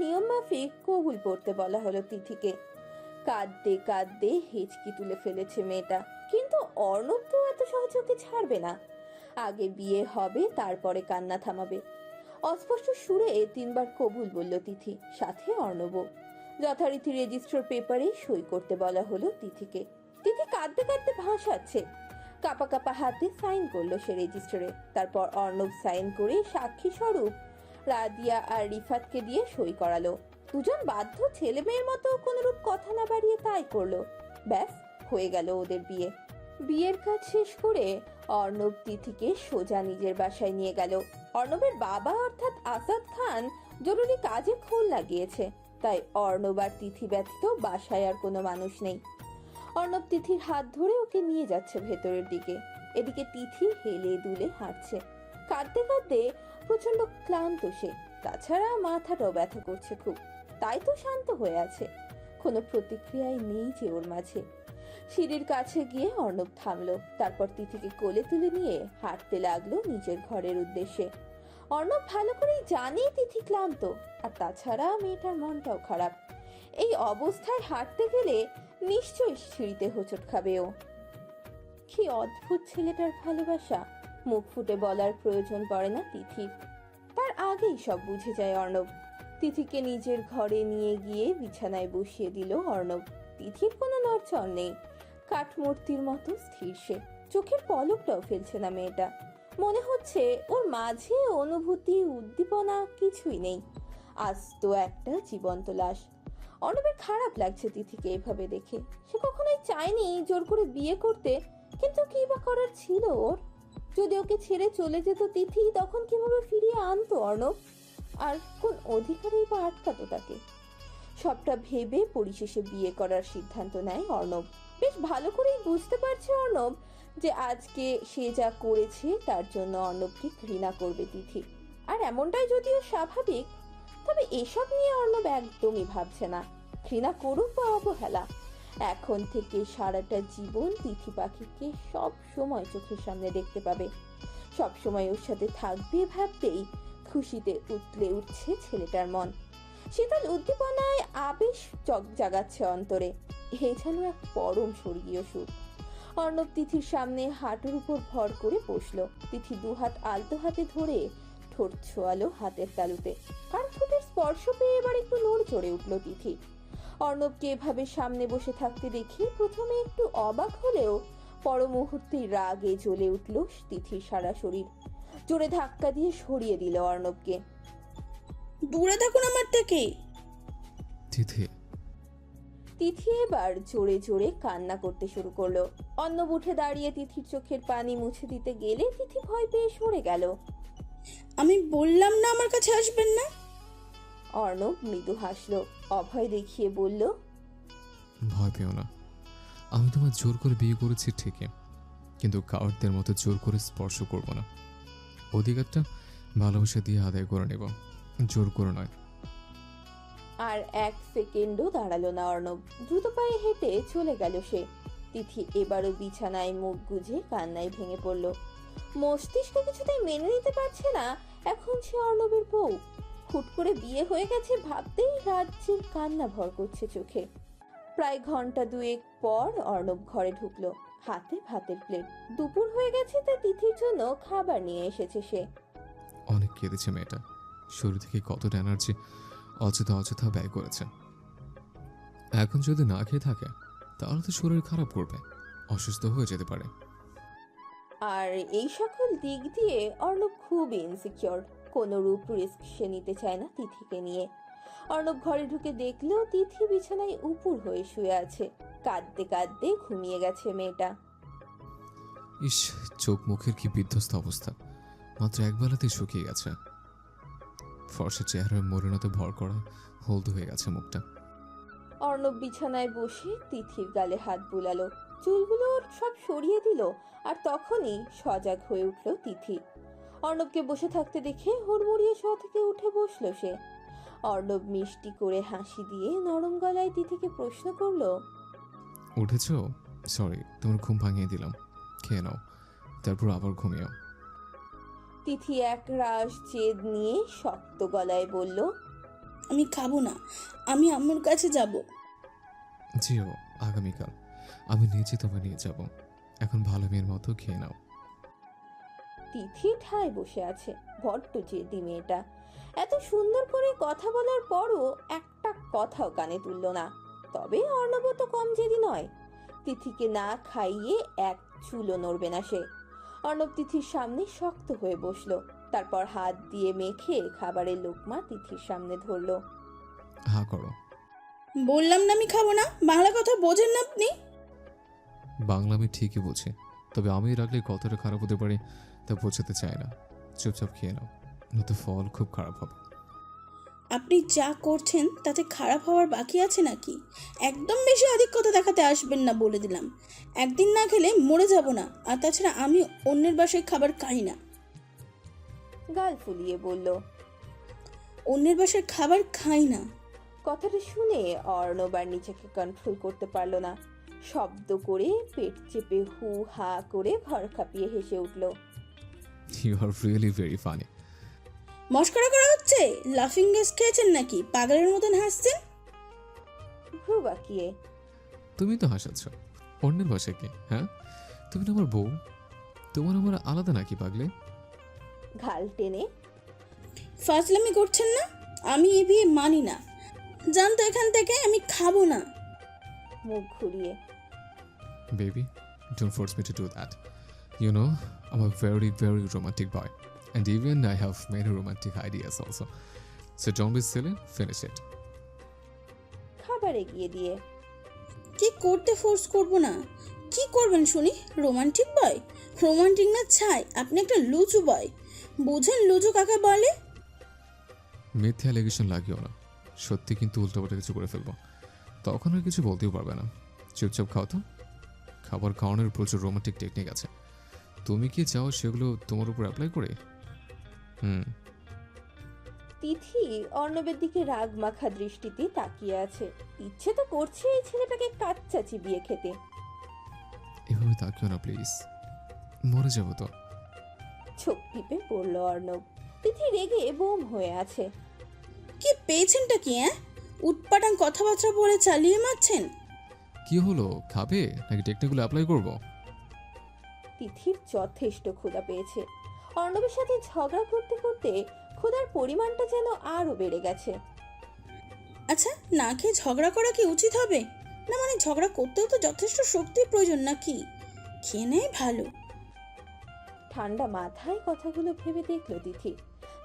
নিয়ম মাফিক কবুল পড়তে বলা হলো তিথিকে। কাঁদতে কাঁদতে হেঁচকি তুলে ফেলেছে মেয়েটা, কিন্তু অর্ণব তো এত সহজে ওকে ছাড়বে না। আগে বিয়ে হবে, তারপরে কান্না থামাবে। অস্পষ্ট সুরে 3বার কবুল বলল তিথি, সাথে অর্ণবও। যথারীতি রেজিস্টার পেপারে সই করতে বলা হলো তিথিকে। তিথি কাঁদতে কাঁদতে ভাসাচ্ছে, কাপা কাপা হাতে সাইন করলো সে রেজিস্টারে। তারপর অর্ণব সাইন করে সাক্ষী স্বরূপ রাদিয়া আর রিফাতকে দিয়ে সই করালো। দুজন বাধ্য ছেলে মেয়ের মতো কোনরূপ কথা না বাড়িয়ে তাই করলো। ব্যাস, হয়ে গেল ওদের বিয়ে। বিয়ের কাজ শেষ করে অর্ণব তিথিকে সোজা নিজের বাসায় নিয়ে গেল। অর্ণবের বাবা অর্থাৎ আসাদ খান জরুরি কাজে খোল লাগিয়েছে, তাই অর্ণব আর তিথি ব্যতীত বাসায় আর কোনো মানুষ নেই। অর্ণব তিথির হাত ধরে ওকে নিয়ে যাচ্ছে ভেতরের দিকে। এদিকে তিথি হেলে দুলে হাঁটছে, কাঁদতে কাঁদতে প্রচন্ড ক্লান্ত সে। তাছাড়া মাথাটাও ব্যথা করছে খুব, তাই তো শান্ত হয়ে আছে, কোনো প্রতিক্রিয়াই নেই যে ওর মাঝে। সিঁড়ির কাছে গিয়ে অর্ণব থামলো, তারপর তিথিকে কোলে তুলে নিয়ে হাঁটতে লাগলো নিজের ঘরের উদ্দেশ্যে। অর্ণব ভালো করেই জানে তিথি ক্লান্ত, আর তাছাড়া মেয়েটার মনটাও খারাপ। এই অবস্থায় হাঁটতে গেলে নিশ্চয়ই সিঁড়িতে হোঁচট খাবে ও। কি অদ্ভুত ছেলেটার ভালোবাসা, মুখ ফুটে বলার প্রয়োজন পড়ে না তিথির, তার আগেই সব বুঝে যায় অর্ণব। তিথিকে নিজের ঘরে নিয়ে গিয়ে বিছানায় বসিয়ে দিল অর্ণব। তিথির কোনো নড়চড় নেই, কাঠমূর্তির মতো স্থির সে, চোখের পলকটাও ফেলছে না মেয়েটা। মনে হচ্ছে ওর মাঝে অনুভূতি উদ্দীপনা কিছুই নেই, আস্ত একটা জীবন্ত লাশ। অর্ণবের খারাপ লাগছে তিথিকে এভাবে দেখে। সে কখনোই চায়নি জোর করে বিয়ে করতে, কিন্তু কি বা করার ছিল ওর? যদি ওকে ছেড়ে চলে যেত তিথি, তখন কিভাবে ফিরিয়ে আনতো অর্ণব? আর কোন অধিকারেই বা আটকাতো তাকে? সবটা ভেবে পরিশেষে বিয়ে করার সিদ্ধান্ত নেয় অর্ণব। বেশ ভালো করেই বুঝতে পারছে অর্ণব যে আজকে সে যা করেছে তার জন্য অর্ণবকে ঘৃণা করবে তিথি। আর এমনটাই যদিও স্বাভাবিক, তবে এসব নিয়ে অর্ণব একদমই ভাবছে না। ঘৃণা করুক বা অবহেলা, এখন থেকে সারাটা জীবন তিথি পাখিকে সব সময় চোখের সামনে দেখতে পাবে, সব সময় ওর সাথে থাকবে ভাবতেই খুশিতে উতলে উঠছে ছেলেটার মন। শীতল উদ্দীপনায় আবেশ জাগাচ্ছে অন্তরে। এই যেন এক পরম স্বর্গীয় সুখ। অর্ণব তিথির সামনে হাঁটুর উপর ভর করে বসলো। তিথি দুহাত আলতো হাতে ধরে ঠোঁট ছোয়ালো হাতের তালুতে। আর ঠোঁটের স্পর্শ পেয়ে এবার একটু নড়ে চড়ে উঠলো তিথি। অর্ণবকে এভাবে সামনে বসে থাকতে দেখে প্রথমে একটু অবাক হলেও পর মুহূর্তেই রাগে জ্বলে উঠল তিথির সারা শরীর। জোরে ধাক্কা দিয়ে সরিয়ে দিল অর্ণবকে। দূরে থাকুন আমার থেকে। তিথি তিথি এবার জোরে জোরে কান্না করতে শুরু করলো। অর্ণব উঠে দাঁড়িয়ে তিথির চোখের পানি মুছে দিতে গেলে তিথি ভয় পেয়ে সরে গেল। আমি বললাম না আমার কাছে আসবেন না। অর্ণব মৃদু হাসলো, অভয় দেখিয়ে বলল, ভয় পেও না, আমি তোমার জোর করে বিয়ে করেছি ঠিকই, কিন্তু কাওয়ার্ডদের মতো জোর করে স্পর্শ করব না। অধিকারটা ভালোবাসা দিয়ে আদায় করে নেব, জোর করে নয়। আর এক সেকেন্ডও দাঁড়ালো না অর্ণব, দ্রুত পায়ে হেঁটে চলে গেল সে। তিথি এবারও বিছানায় মুখ গুজে কান্নায় ভেঙে পড়ল। মস্তিষ্ক কিছুতেই মেনে নিতে পারছে না এখন সে অর্ণবের বউ। হুট করে বিয়ে হয়ে গেছে ভাবতেই রাজ্যের কান্না ভর করছে চোখে। প্রায় ঘন্টা দুয়েক পর অর্ণব ঘরে ঢুকলো, হাতে ভাতের প্লেট। দুপুর হয়ে গেছে, তাই তিথির জন্য খাবার নিয়ে এসেছে সে। অনেক কেঁদেছে মেয়েটা, শুরু থেকে কতটা এনার্জি অযথা অযথা ব্যয় করেছে। এখন যদি না খেয়ে থাকে তাহলে তো শরীর খারাপ করবে, অসুস্থ হয়ে যেতে পারে। আর এই সকল দিক দিয়ে অর্ণব খুব ইনসিকিউর, কোনো রূপ রিস্ক সে নিতে চায় না তিথিকে নিয়ে। অর্ণব ঘরে ঢুকে দেখলো তিথি বিছানায় উপুর হয়ে শুয়ে আছে, কাঁদতে কাঁদতে ঘুমিয়ে গেছে মেয়েটা। ইস, চোখ মুখের কি বিধ্বস্ত অবস্থা, মাত্র একবেলাতেই শুকিয়ে গেছে। ফর্সা চেহারার মলিনতা ভর করা হলদে হয়ে গেছে মুখটা। অর্ণব বিছানায় বসে তিথির গালে হাত বুলালো, চুলগুলো সব সরিয়ে দিল। আর তখনই সজাগ হয়ে উঠল তিথি। অর্ণবকে বসে থাকতে দেখে হুড়মুড়িয়ে শোয়া থেকে উঠে বসলো সে। অর্ণব মিষ্টি করে হাসি দিয়ে নরম গলায় তিথিকে প্রশ্ন করলো, উঠেছ? সরি, তোমার ঘুম ভাঙিয়ে দিলাম, খেয়ে নাও, তারপর আবার ঘুমিও। তিথি এক রাশ জেদ নিয়ে শক্ত গলায় বলল, আমি খাবো না, আমি আম্মুর কাছে যাব। যেও আগামীকাল, আমি নিজে তোমায় নিয়ে যাব। এখন ভালো মেয়ের মতো খেয়ে নাও। তিথি ঠায় বসে আছে। বড্ড জেদি মেয়েটা। এত সুন্দর করে কথা বলার পরও একটা কথাও কানে তুলল না। তবে অর্ণব তো কম জেদি নয়। তিথিকে না খাইয়ে এক চুলও নড়বে না সে। অর্ণব তিথির সামনে শক্ত হয়ে বসলো। তারপর হাত দিয়ে মেখে খাবারের লোকমা তিথির সামনে ধরলো। হা করো। বললাম না আমি খাবো না, বাংলা কথা বোঝেন না আপনি? বাংলা আমি ঠিকই বুঝি, তবে আমি রাখলে কতটা খারাপ হতে পারে তা বোঝাতে চাই না। চুপচাপ খেয়ে নাও, নয়তো ফল খুব খারাপ হবে। আপনি যা করছেন তাতে খারাপ হওয়ার বাকি আছে নাকি? একদম বেশি আধিক্যতা দেখাতে আসবেন না বলে দিলাম। একদিন না খেলে মরে যাব না, আর তাছাড়া আমি অন্যের বাসায় খাবার খাই না। গাল ফুলিয়ে বলল। অন্যের বাসার খাবার খাই না। কথাটা শুনে অর্ণব আর নিজেকে কন্ট্রোল করতে পারল না। শব্দ করে পেট চেপে হু হা করে ভর কাঁপিয়ে হেসে উঠল। You are really very funny. মস্করা করা হচ্ছে? লাফিং গ্যাস খেয়েছেন নাকি পাগলের মতন হাসছেন? ভ্রু বাঁকিয়ে। তুমি তো হাসাচ্ছ। অন্যের বাসায় কি? হ্যাঁ, তুমি তো আমার বউ। তোমার আমার আলাদা নাকি পাগলে? ঘাল টেনে। ফাজলামি করছেন না? আমি এ বিয়ে মানি না। জান তো এখান থেকে, আমি খাবো না। মুখ ঘুরিয়ে। Baby, don't force me to do that. You know, I'm a very, very romantic boy. And even I have many romantic ideas also. So don't be silly, finish it. খাবার এগিয়ে দিয়ে। কি করতে ফোর্স করব না? কি করবেন শুনি? রোমান্টিক বয়? রোমান্টিক না ছাই, আপনি একটা লুচু বয়। বুঝেন লুচু কাকে বলে? মিথ্যে অ্যালিগেশন লাগিও না। সত্যি কিন্তু উল্টোপাল্টা কিছু করে ফেলবো, তখন আর কিছু বলতেও পারবে না। চুপচাপ খাও তো। খাবার খাওয়ানোর প্রচুর রোমান্টিক টেকনিক আছে, তুমি কি চাও সেগুলো তোমার উপর অ্যাপ্লাই করে? তিথি অর্ণবের দিকে রাগ মাখা দৃষ্টিতে তাকিয়ে আছে। ইচ্ছে তো করছে এই ছেলেটাকে কাচ্চা চিবিয়ে খেতে। এভাবে তাকিও না প্লিজ, মরে যাবো তো। চোখ টিপে পড়ল অর্ণব। তিথি রেগে বোম হয়ে আছে। কি পেয়েছেনটা কি? উটপাটাং কথাবার্তা বলে চালিয়ে মারছেন। কি হলো, খাবে নাকি টেকনিকগুলো অ্যাপ্লাই করবো? তিথির যথেষ্ট ক্ষুধা পেয়েছে। অর্ণবের সাথে ঝগড়া করতে করতে ক্ষুধার পরিমাণটা যেন আরো বেড়ে গেছে। আচ্ছা, না খেয়ে ঝগড়া করা কি উচিত হবে? না মানে ঝগড়া করতেও তো যথেষ্ট শক্তির প্রয়োজন নাকি? খেয়ে নেয় ভালো। ঠান্ডা মাথায় কথাগুলো ভেবে দেখল তিথি।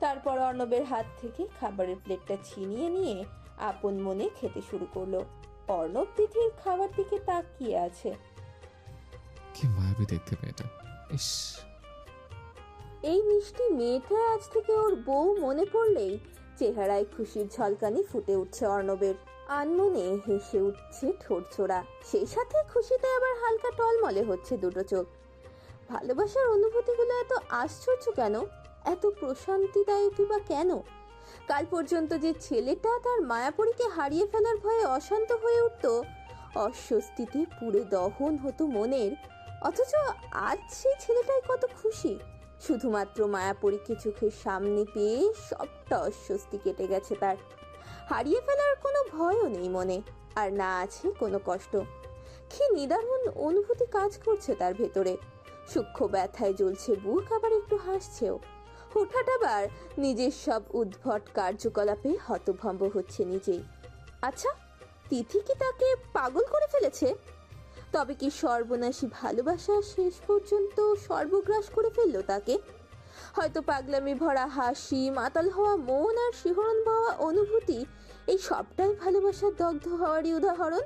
তারপর অর্ণবের হাত থেকে খাবারের প্লেটটা ছিনিয়ে নিয়ে আপন মনে খেতে শুরু করলো। অর্ণব তিথির খাবার দিকে তাকিয়ে আছে। কি মায়াবী দেখতে মেয়েটা, ইস। এই মিষ্টি মেয়েটা আজ থেকে ওর বউ মনে পড়লেই চেহারায় খুশির ঝলকানি ফুটে উঠছে অর্ণবের। আনমনে হেসে উঠছে ঠোঁটছোড়া, সেই সাথে খুশিতে আবার হালকা টলমলে হচ্ছে দুটো চোখ। ভালোবাসার অনুভূতিগুলো এত আশ্চর্য কেন, এত প্রশান্তিদায়কই বা কেন? কাল পর্যন্ত যে ছেলেটা তার মায়াপরীকে হারিয়ে ফেলার ভয়ে অশান্ত হয়ে উঠত, অস্বস্তিতে পুড়ে দহন হতো মনের, অথচ আজ সেই ছেলেটাই কত খুশি। শুধুমাত্র মায়াপরীকে চোখের সামনে পেয়ে সবটা অস্বস্তি কেটে গেছে তার। হারিয়ে ফেলার কোনো ভয়ও নেই মনে, আর না আছে কোনো কষ্ট। কি নিদারুণ অনুভূতি কাজ করছে তার ভেতরে। সূক্ষ্ম ব্যথায় জ্বলছে বুক, আবার একটু হাসছেও। হঠাৎ আবার নিজের সব উদ্ভট কার্যকলাপে হতভম্ব হচ্ছে নিজেই। আচ্ছা, তিথি কি তাকে পাগল করে ফেলেছে? তবে কি সর্বনাশী ভালোবাসা শেষ পর্যন্ত সর্বগ্রাস করে ফেললো তাকে? হয়তো পাগলামি ভরা হাসি, মাতাল হওয়া মন আর শিহরণ পাওয়া অনুভূতি, এই সবটাই ভালোবাসার দগ্ধ হওয়ারই উদাহরণ।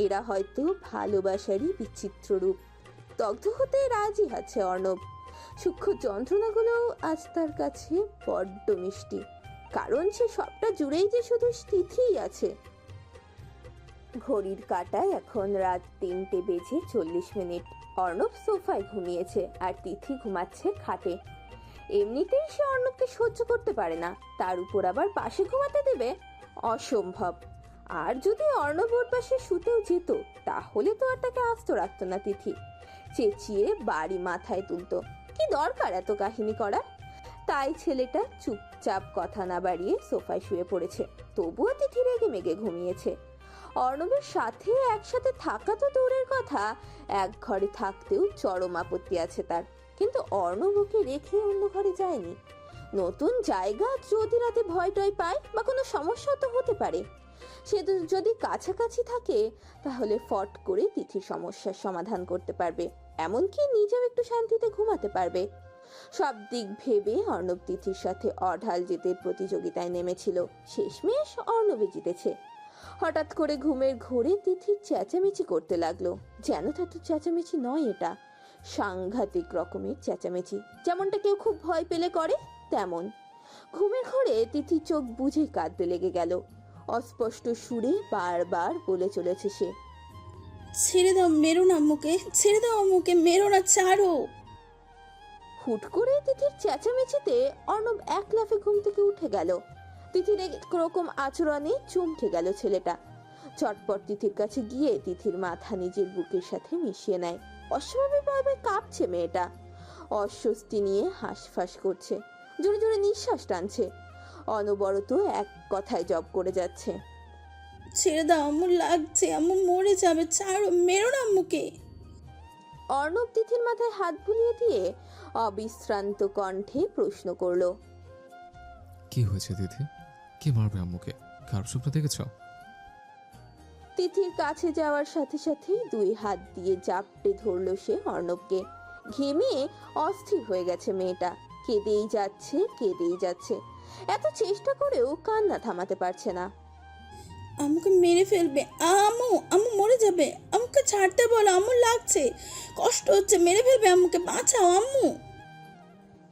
এরা হয়তো ভালোবাসারই বিচিত্র রূপ। দগ্ধ হতে রাজি আছে অর্ণব। সূক্ষ্ম যন্ত্রণাগুলোও আজ তার কাছে বড্ড মিষ্টি, কারণ সে সবটা জুড়েই যে শুধু তিথিই আছে। ঘড়ির কাঁটায় এখন রাত 3:40। অর্ণব সোফায় ঘুমিয়েছে আর তিথি ঘুমাচ্ছে খাটে। এমনিতেই সে অর্ণবকে সহ্য করতে পারে না, তার উপর আবার পাশে ঘুমাতে দেবে? অসম্ভব। আর যদি অর্ণব ওর পাশে শুতেও যেত, তাহলে তো আর তাকে আস্ত রাখতো না তিথি। চেঁচিয়ে বাড়ি মাথায় তুলতো। কি দরকার এত কাহিনী করার? তাই ছেলেটা চুপচাপ কথা না বাড়িয়ে সোফায় শুয়ে পড়েছে। তবুও তিথি রেগে মেগে ঘুমিয়েছে। অর্ণবের সাথে একসাথে থাকা তো দূরের কথা, এক ঘরে থাকতেও চরম আপত্তি আছে তার। কিন্তু অর্ণব ওকে রেখে অন্য ঘরে যায়নি। নতুন জায়গা, যদি রাতে ভয় টয় পায় বা কোনো সমস্যা তো হতে পারে। সে যদি কাছাকাছি থাকে তাহলে ফট করে তিথির সমস্যার সমাধান করতে পারবে, এমনকি নিজেও একটু শান্তিতে ঘুমাতে পারবে। সব দিক ভেবে অর্ণব তিথির সাথে অঢাল জেতের প্রতিযোগিতায় নেমেছিল। শেষমেশ অর্ণবে জিতেছে। হঠাৎ করে ঘুমের ঘোরে তিথির চেঁচামেচি করতে লাগলো। যেন তার তো চেঁচামেচি নয়, এটা সাংঘাতিক রকমের চেঁচামেচি, যেমনটা কেউ খুব ভয় পেলে করে তেমন। ঘুমের ঘোরে তিথি চোখ বুঝে কাঁদতে লেগে গেল। অস্পষ্ট সুরে বারবার বলে চলেছে সে, ছেড়ে দাও, মেরো না আম্মুকে, ছেড়ে দাও আম্মুকে, মেরো না, ছাড়ো। হুট করে তিথির চেঁচামেচিতে অর্ণব এক লাফে ঘুম থেকে উঠে গেল। তিথির একরকম আচরণে চমকে গেল ছেলেটা। চটপট তিথির কাছে গিয়ে তিথির মাথা নিজের বুকের সাথে মিশিয়ে নেয়। অস্বাভাবিকভাবে কাঁপছে মেয়েটা, অস্বস্তি নিয়ে হাঁসফাঁস করছে, জোরে জোরে নিঃশ্বাস টানছে, অনবরত এক কথায় জপ করে যাচ্ছে, ছেড়ে দাও আম্মু, লাগছে, আম্মু মরে যাবে, ছাড়ো, মেরো না আম্মুকে। অর্ণব তিথির মাথায় হাত বুলিয়ে দিয়ে অবিশ্রান্ত কণ্ঠে প্রশ্ন করলো, কি হয়েছে দিদি? কি মারবে আম্মুকে? কার স্বপ্ন দেখেছ? তিথির কাছে যাওয়ার সাথে সাথেই দুই হাত দিয়ে জাপটে ধরলো সে অর্ণবকে। ঘেমে অস্থির হয়ে গেছে মেয়েটা, কেঁদেই যাচ্ছে কেঁদেই যাচ্ছে। এত চেষ্টা করেও কান্না থামাতে পারছে না। আম্মুকে মেরে ফেলবে, আম্মু, আম্মু মরে যাবে, আম্মুকে ছাড়তে বলো, আম্মু লাগছে, কষ্ট হচ্ছে, মেরে ফেলবে আম্মুকে, বাঁচাও আম্মু।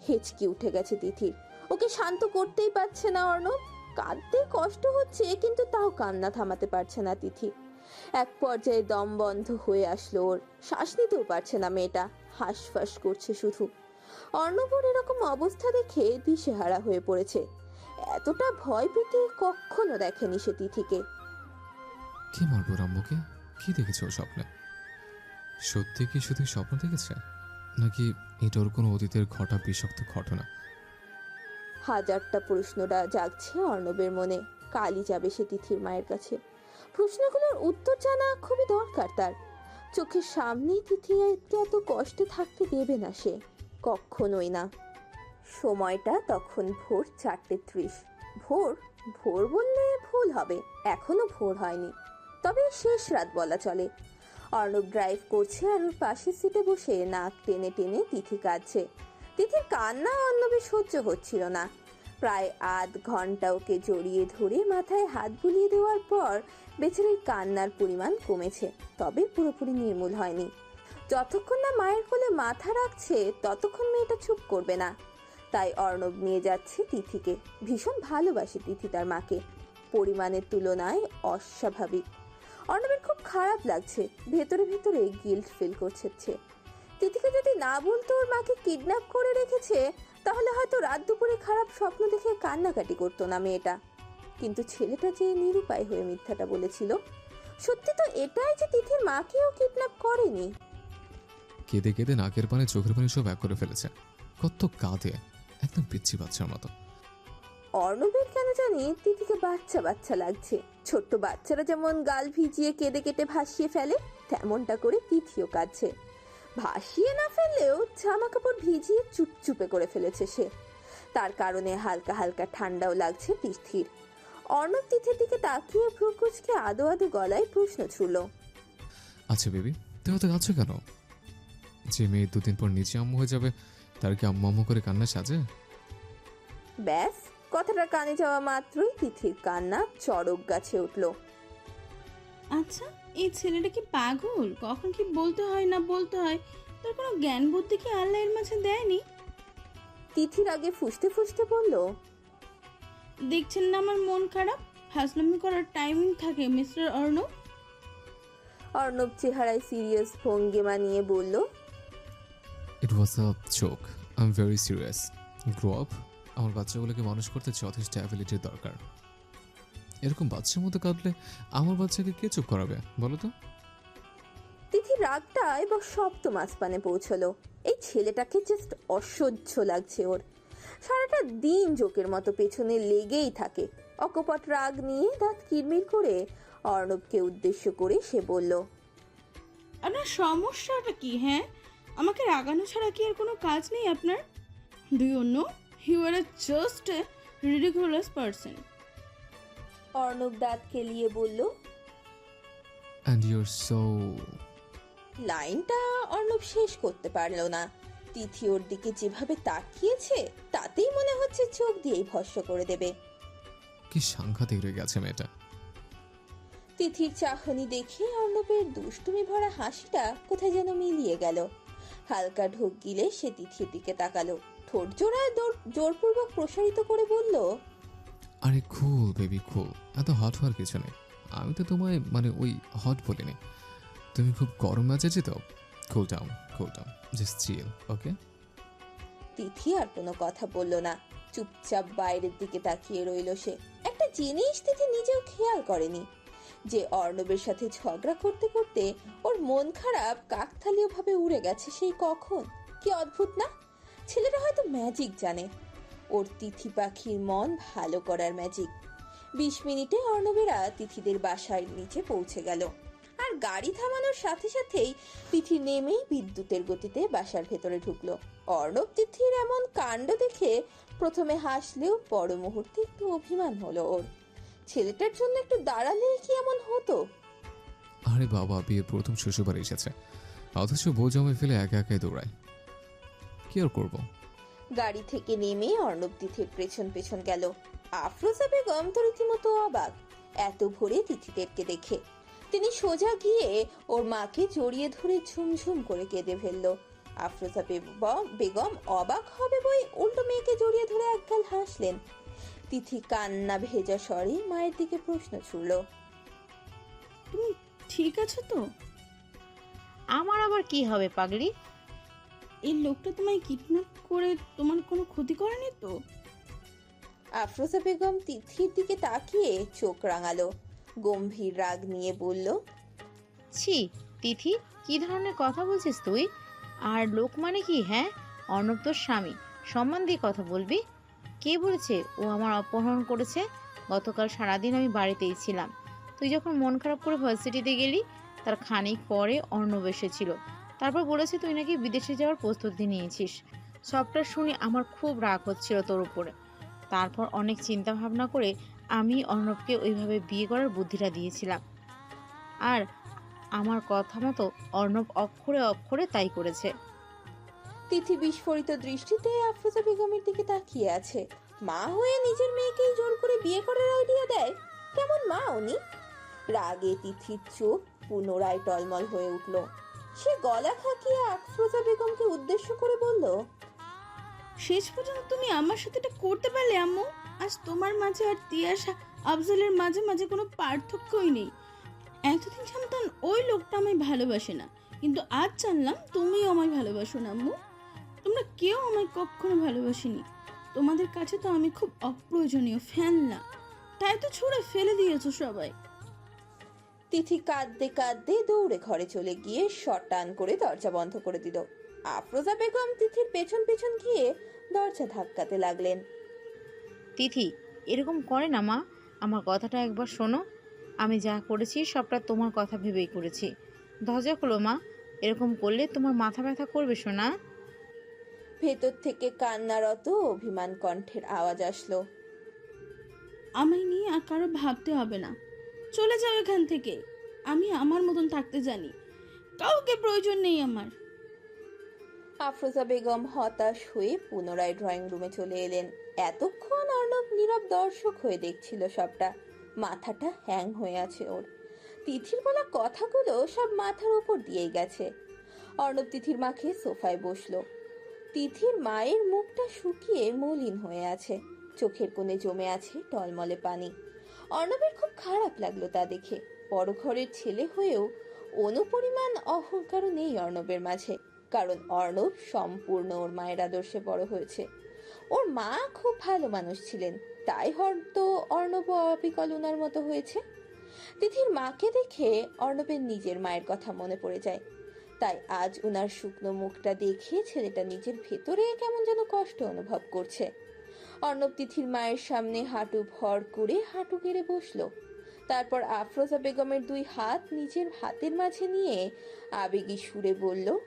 হেঁচকি উঠে গেছে তিথির। ওকে শান্ত করতেই পারছে না অর্ণব। কাঁদতে কষ্ট হচ্ছে কিন্তু তাও কান্না থামাতে পারছে না তিথি। এক পর্যায়ে দম বন্ধ হয়ে আসলো ওর, শ্বাস নিতেও পারছে না মেয়েটা, হাঁসফাঁস করছে শুধু। অর্ণবর এরকম অবস্থা দেখে দিশেহারা হয়ে পড়েছে। এতটা ভয় পেতে কখনো দেখেনি সে তিথিকে। কি মারবো আম্মুকে? কি দেখেছ ও স্বপ্নে? সত্যি কি শুধু স্বপ্ন দেখেছে, নাকি এটা ওর কোনো অতীতের ঘটা বিষাক্ত ঘটনা? হাজারটা প্রশ্নটা জাগছে অর্ণবের মনে। কালই যাবে সে তিথির মায়ের কাছে। প্রশ্নগুলোর উত্তর জানা খুবই দরকার তার। চোখের সামনেই তিথি এত কষ্টে থাকতে দেবে না সে, কখনোই না। সময়টা তখন ভোর 4:30। ভোর ভোর বললে ভুল হবে, এখনো ভোর হয়নি, তবে শেষ রাত বলা চলে। অর্ণব ড্রাইভ করছে আর ওর পাশের সিটে বসে নাক টেনে টেনে তিথি কাঁদছে। তিথির কান্না অর্ণবের সহ্য হচ্ছিল না। প্রায় আধ ঘন্টা ওকে জড়িয়ে ধরে মাথায় হাত বুলিয়ে দেওয়ার পর বেচারির কান্নার পরিমাণ কমেছে, তবে পুরোপুরি নির্মূল হয়নি। যতক্ষণ না মায়ের কোলে মাথা রাখছে ততক্ষণ মেয়েটা চুপ করবে না। তাই অর্ণব নিয়ে যাচ্ছে তিথিকে। ভীষণ ভালোবাসে তিথি তার মাকে, পরিমাণের তুলনায় অস্বাভাবিক। অর্ণবের খুব খারাপ লাগছে, ভেতরে ভেতরে গিল্ট ফিল করছে সে। তিথিকে যদি না বলতো ওর মাকে কিডন্যাপ করে রেখেছে, তাহলে হয়তো রাত দুপুরে খারাপ স্বপ্ন দেখে কান্নাকাটি করতো না মেয়েটা। কিন্তু ছেলেটা যে নিরুপায় হয়ে মিথ্যাটা বলেছিল। সত্যি তো এটাই যে তিথির মাকেও কিডন্যাপ করেনি। কেঁদে কেঁদে নাকের পানে চোখের পানি সব এক করে ফেলেছে। কত কাঁদে, একদম পিচ্ছি বাচ্চার মতো। অর্ণবের কেন জানি তিথিকে বাচ্চা বাচ্চা লাগছে। ছোট্ট বাচ্চারা যেমন গাল ভিজিয়ে কেঁদে কেটে ভাসিয়ে ফেলে, তেমনটা করে তিথিও কাঁদছে। ভাসিয়ে না ফেললেও জামা কাপড় ভিজিয়ে চুপচুপে করে ফেলেছে সে। তার কারণে হালকা হালকা ঠান্ডাও লাগছে তিথির। অর্ণব তিথির দিকে তাকিয়ে ভ্রুকুচকে আদো আদো গলায় প্রশ্ন ছুড়ল, আচ্ছা বেবি, তুই হয়তো কাঁদছো কেন? যে মেয়ে দুদিন পর নিচে আম্মু হয়ে যাবে, তার কি আম্মু আম্মু করে কান্না সাজে? ব্যাস, কথাটা কানে যাওয়া মাত্রই তিথির কান্না চড়ক গাছে উঠল। আচ্ছা, এই ছেলেটা কি পাগল? কখন কি বলতে হয় না বলতে হয় তার কোনো জ্ঞান বুদ্ধি কি আল্লাহ এর মাঝে দেয়নি? তিথির আগে ফুসতে ফুসতে বলল, দেখছেন না আমার মন খারাপ? হাসলামি করার টাইমিং থাকে মিস্টার অর্ণব। অর্ণব চেহারায় সিরিয়াস ভঙ্গিমা নিয়ে বলল, it was a joke, I am very serious. Grow up. আমার বাচ্চাগুলোকে মানুষ করতে যথেষ্ট অ্যাবিলিটির দরকার। এরকম বাচ্চার মতো কাঁদলে আমার বাচ্চাকে কে চুপ করাবে বলো তো? তিথির রাগটা এবার সপ্তম আসমানে পৌঁছলো। এই ছেলেটাকে জাস্ট অসহ্য লাগছে ওর। সারাটা দিন জোকের মতো পেছনে লেগেই থাকে। অকপট রাগ নিয়ে দাঁত কিরমির করে অর্ণবকে উদ্দেশ্য করে সে বলল, আপনার সমস্যাটা কি? হ্যাঁ, আমাকে রাগানো ছাড়া কি আর কোনো কাজ নেই আপনার? Do you know you are just a ridiculous person. Arnab দাঁত কেলিয়ে বলল। And you're so. লাইনটা অর্ণব শেষ করতে পারল না। তিথি ওর দিকে যেভাবে তাকিয়েছে তাতেই মনে হচ্ছে চোখ দিয়েই ভস্ম করে দেবে। কি সাংঘাতিক রেগে আছে মেয়েটা। তিথির চাহনি দেখে অর্ণবের দুষ্টুমি ভরা হাসিটা কোথায় যেন মিলিয়ে গেল। হালকা ঢোক গিলে সে তিথির দিকে তাকালো, ঠোঁট জোড়ায় জোরপূর্বক প্রসারিত করে বলল, আরে কুল বেবি কুল, এত হট হওয়ার কিছু নেই। আমি তো তোমায় মানে ওই হট বলিনি, তুমি খুব গরম মেজাজে তো। কুল ডাউন জাস্ট চিল, ওকে? তিথি আর কোনো কথা বলল না, চুপচাপ বাইরের দিকে তাকিয়ে রইল সে। একটা জিনিস তিথি নিজেও খেয়াল করেনি, যে অর্ণবের সাথে ঝগড়া করতে করতে ওর মন খারাপ কাকতালীয় ভাবে উড়ে গেছে সেই কখন। কি অদ্ভুত না, ছেলেটা হয়তো ম্যাজিক জানে, ওর তিথি পাখির মন ভালো করার ম্যাজিক। 20 মিনিটে অর্ণবেরা তিথিদের বাসার নিচে পৌঁছে গেল। আর গাড়ি থামানোর সাথে সাথেই তিথি নেমেই বিদ্যুতের গতিতে বাসার ভেতরে ঢুকলো। অর্ণব তিথির এমন কাণ্ড দেখে প্রথমে হাসলেও পর মুহূর্তে একটু অভিমান হলো ওর। ছেলেটার জন্য একটু দাঁড়ালে কি এমন হতো? আরে বাবা, বিয়ের প্রথম শ্বশুরবাড়ি এসেছে, অথচ বউ জমে ফেলে একা একাই দৌড়ায়। কি আর করবো? গাড়ি থেকে নেমে অর্ণব তিথির পেছন পেছন গেল। আফরোজা বেগম তো রীতিমতো অবাক এত ভোরে তিথিদেরকে দেখে। তিনি সোজা গিয়ে ওর মাকে জড়িয়ে ধরে ঝুমঝুম করে কেঁদে ফেললো। আফরোজা বেগম অবাক হবে বই উল্টো মেয়েকে জড়িয়ে ধরে একগাল হাসলেন। তিথি কান্না ভেজা স্বরে মায়ের দিকে প্রশ্ন ছুড়ল, তুমি ঠিক আছো তো? আমার আবার কি হবে পাগলি? এই লোকটা তোমায় কিডন্যাপ করে তোমার কোনো ক্ষতি করেনি তো? আফরোজা বেগম তিথির দিকে তাকিয়ে চোখ রাঙালো, গম্ভীর রাগ নিয়ে বলল, ছি তিথি, কি ধরনের কথা বলছিস তুই? আর লোক মানে কি? হ্যাঁ, অর্ণব তোর স্বামী, সম্মান দিয়ে কথা বলবি। কে বলেছে ও আমার অপহরণ করেছে? গতকাল সারাদিন আমি বাড়িতেই ছিলাম। তুই যখন মন খারাপ করে ভার্সিটিতে গেলি তার খানিক পরে অর্ণব এসেছিল। তারপর বলেছে তুই নাকি বিদেশে যাওয়ার প্রস্তুতি নিয়েছিস। সবটা শুনে আমার খুব রাগ হচ্ছিল তোর উপরে। তারপর অনেক চিন্তা ভাবনা করে আমি অর্ণবকে ওইভাবে বিয়ে করার বুদ্ধিটা দিয়েছিলাম। আর আমার কথা মতো অর্ণব অক্ষরে অক্ষরে তাই করেছে। তিথি বিস্ফোরিত দৃষ্টিতে আফরোজা বেগমের দিকে তাকিয়ে আছে। মা হয়ে নিজের মেয়েকেই জোর করে বিয়ে করার আইডিয়া দেয়? কেমন মা উনি? রাগে তিথির চোখ পুনরায় টলমল হয়ে উঠল। সে গলা খাকিয়ে আফরোজা বেগমকে উদ্দেশ্য করে বলল, শেষ পর্যন্ত তুমি আমার সাথে এটা করতে পারলে আম্মু? আজ তোমার মাঝে আর তিয়াস আফজালের মাঝে মাঝে কোনো পার্থক্যই নেই। এতদিন জানতাম ওই লোকটা আমায় ভালোবাসে না, কিন্তু আজ জানলাম তুমিও আমায় ভালোবাসো না আম্মু। তোমরা কেউ আমায় কখনো ভালোবাসেনি। তোমাদের কাছে তো আমি খুব অপ্রয়োজনীয়, ফ্যান না, তাই তো ছুঁড়ে ফেলে দিয়েছো সবাই। তিথি কাঁদতে কাঁদতে দৌড়ে ঘরে চলে গিয়ে শটান করে দরজা বন্ধ করে দিল। আফরোজা বেগম তিথির পেছন পেছন গিয়ে দরজা ধাক্কাতে লাগলেন। তিথি এরকম করে না মা, আমার কথাটা একবার শোনো। আমি যা করেছি সবটা তোমার কথা ভেবেই করেছি। দরজা খোলো মা, এরকম করলে তোমার মাথা ব্যথা করবে শোনা। ভেতর থেকে কান্নারত অভিমান কণ্ঠের আওয়াজ আসলো, আমায় নিয়ে আর কারো ভাবতে হবে না, চলে যাও এখান থেকে। আমি আমার মতন থাকতে জানি, কাউকে প্রয়োজন নেই আমার। আফরোজা বেগম হতাশ হয়ে পুনরায় ড্রয়িং রুমে চলে এলেন। এতক্ষণ অর্ণব নীরব দর্শক হয়ে দেখছিল সবটা। মাথাটা হ্যাং হয়ে আছে ওর। তিথির বলা কথাগুলো সব মাথার উপর দিয়েই গেছে। অর্ণব তিথির মাকে সোফায় বসলো। তিথির মায়ের মুখটা শুকিয়ে মলিন হয়ে আছে, চোখের কোণে জমে আছে টলমলে পানি। অর্ণবের খুব খারাপ লাগলো তা দেখে। বড় ঘরের ছেলে হয়েও অনুপরিমাণ অহংকারও নেই অর্ণবের মাঝে, কারণ অর্ণব সম্পূর্ণ ওর মায়ের আদর্শে বড় হয়েছে। ওর মা খুব ভালো মানুষ ছিলেন, তাই হয়তো অর্ণব অবিকল উনার মতো হয়েছে। তিথির মাকে দেখে অর্ণবের নিজের মায়ের কথা মনে পড়ে যায়। তাই আজ উনার শুকনো মুখটা দেখে ছেলেটা নিজের ভেতরে কেমন যেন কষ্ট অনুভব করছে। অর্ণব তিথির মায়ের সামনে হাঁটু ভর করে হাঁটু গেড়ে বসলো। তারপর আফরোজা বেগমের দুই হাত নিজের হাতের মাঝে নিয়ে আবেগী সুরে বলল,